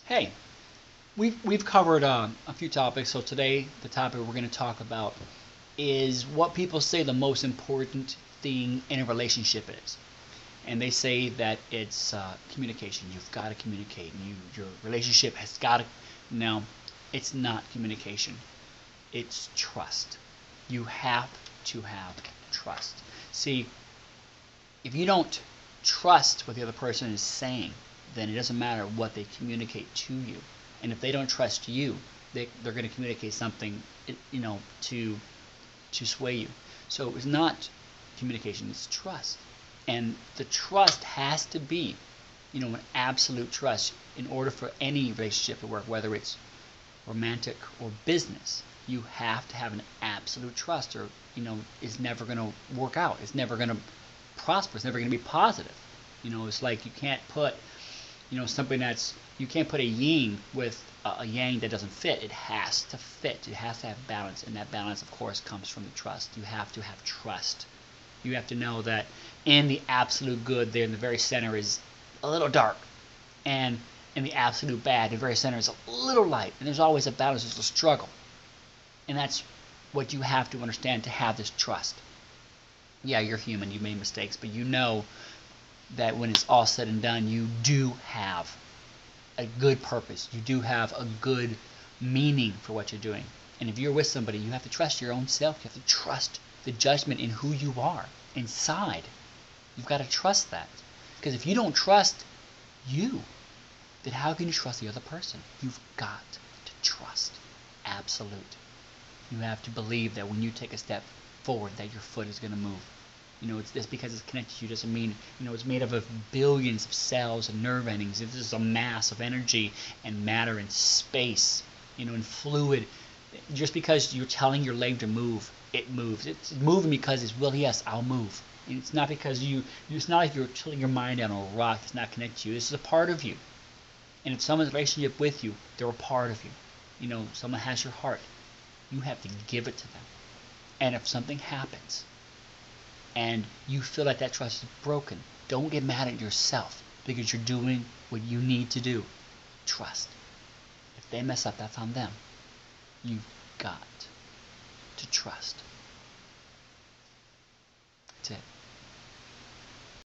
Hey, we've covered a few topics. So today, the topic we're going to talk about is what people say the most important thing in a relationship is, and they say that it's communication. You've got to communicate. Your relationship has got to. No, it's not communication. It's trust. You have to have trust. See, if you don't trust what the other person is saying, then it doesn't matter what they communicate to you. And if they don't trust you, they're going to communicate something, to sway you. So it's not communication; it's trust, and the trust has to be, an absolute trust in order for any relationship to work, whether it's romantic or business. You have to have an absolute trust, or it's never going to work out. It's never going to prosper. It's never going to be positive. It's like you can't put, something that's you can't put a yin with a yang that doesn't fit. It has to fit. It has to have balance, and that balance, of course, comes from the trust. You have to have trust. You have to know that in the absolute good, there in the very center is a little dark, and in the absolute bad, the very center is a little light, and there's always a balance. There's a struggle, and that's what you have to understand to have this trust. Yeah, you're human. You made mistakes, but you know that when it's all said and done, you do have a good purpose. You do have a good meaning for what you're doing. And if you're with somebody, you have to trust your own self. You have to trust the judgment in who you are inside. You've got to trust that. Because if you don't trust you, then how can you trust the other person? You've got to trust. Absolute. You have to believe that when you take a step forward, that your foot is going to move. It's just because it's connected to you doesn't mean, it's made up of billions of cells and nerve endings. This is a mass of energy and matter and space, and fluid. Just because you're telling your leg to move, it moves. It's moving because it's, well, yes, I'll move. And it's not because it's not like you're tilting your mind down on a rock that's not connected to you. This is a part of you. And if someone's in a relationship with you, they're a part of you. Someone has your heart. You have to give it to them. And if something happens, and you feel like that trust is broken, don't get mad at yourself because you're doing what you need to do. Trust. If they mess up, that's on them. You've got to trust. That's it.